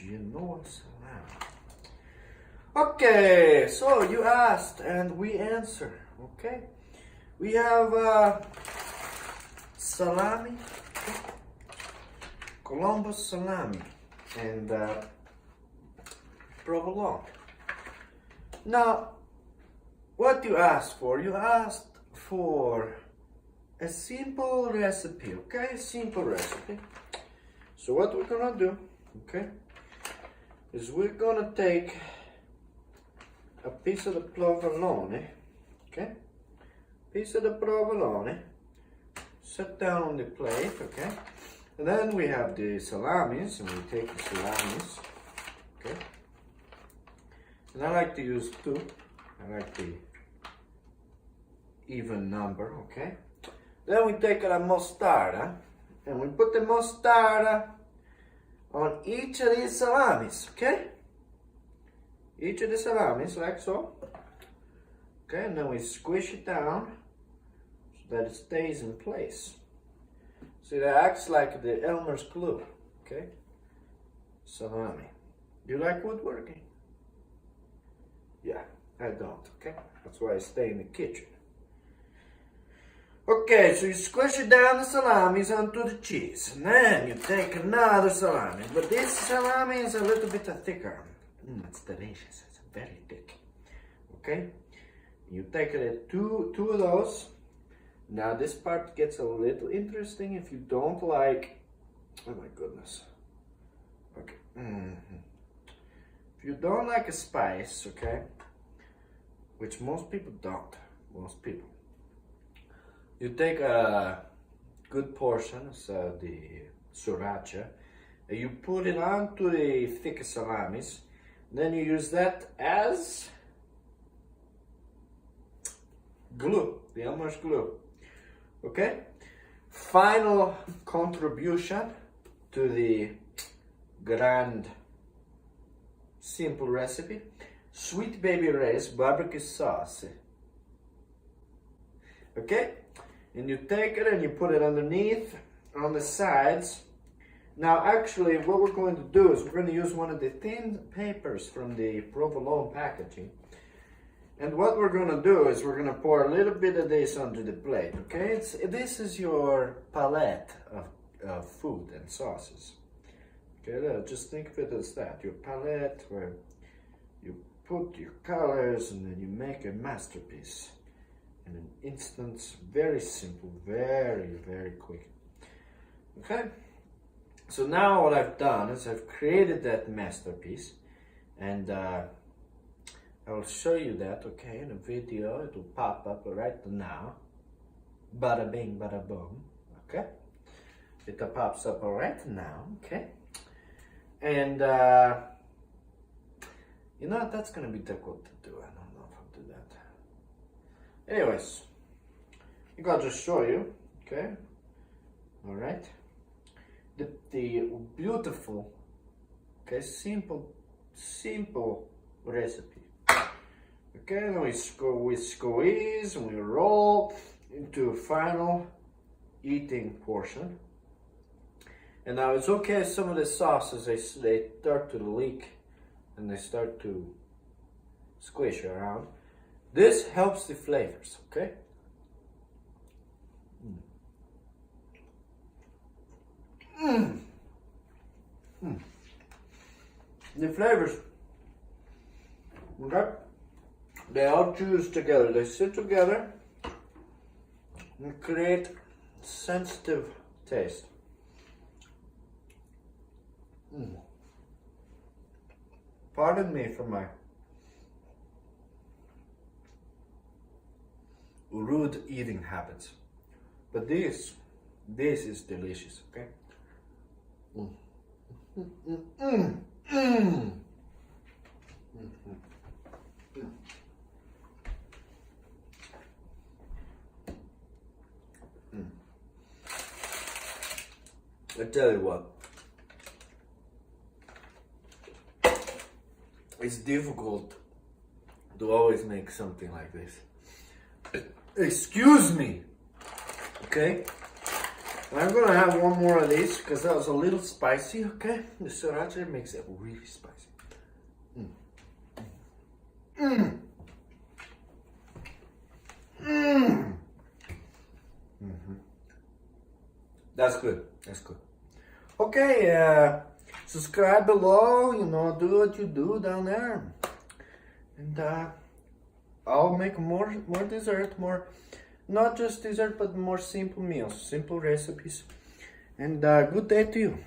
Genoa salami. Okay, so you asked and we answer. Okay, we have salami, okay? Columbus salami, and provolone. Now, what you asked for? You asked for a simple recipe, okay? Simple recipe. So what we're gonna do, okay, is we're gonna take a piece of the provolone, okay? Piece of the provolone, set down on the plate, okay? And then we have the salamis, and we take the salamis, okay? And I like to use 2. I like the even number, okay? Then we take a mostarda, and we put the mostarda on each of these salamis, okay? Each of the salamis, like so. Okay, and then we squish it down so that it stays in place. See, that acts like the Elmer's glue, okay? Salami. You like woodworking? Yeah, I don't, okay? That's why I stay in the kitchen. Okay, so you squish it down the salamis onto the cheese. And then you take another salami. But this salami is a little bit thicker. It's delicious. It's very thick. Okay? You take it two of those. Now this part gets a little interesting if you don't like... Oh my goodness. Okay. If you don't like a spice, okay? Which most people don't. Most people. You take a good portion of the sriracha, and you put it onto the thick salamis. Then you use that as glue, the Elmer's glue. Okay? Final contribution to the grand simple recipe: Sweet Baby Ray's barbecue sauce. Okay? And you take it and you put it underneath, on the sides. Now actually what we're going to do is we're going to use one of the thin papers from the provolone packaging. And what we're going to do is we're going to pour a little bit of this onto the plate, okay? This is your palette of food and sauces. Okay, just think of it as that, your palette where you put your colors and then you make a masterpiece. In an instant, very simple, very, very quick. Okay, so now what I've done is I've created that masterpiece, and I will show you that, okay, in a video. It will pop up right now. Bada bing, bada boom, okay? It pops up right now, okay? And, you know, that's gonna be difficult to do. I don't know if I'll do that. Anyways, I gotta just show you, okay? All right. The beautiful, okay, simple recipe. Okay, then we squeeze and we roll into a final eating portion. And now it's okay, some of the sauces, they start to leak and they start to squish around. This helps the flavors, okay? The flavors, okay? They all fuse together. They sit together and create sensitive taste. Pardon me for my rude eating habits, but this is delicious, okay? I tell you what, it's difficult to always make something like this. Excuse me, okay? I'm gonna have one more of these because that was a little spicy, okay? The sriracha makes it really spicy. That's good. That's good. Okay, subscribe below. You know, do what you do down there, and I'll make more dessert, more not just dessert, but more simple meals, simple recipes. And good day to you.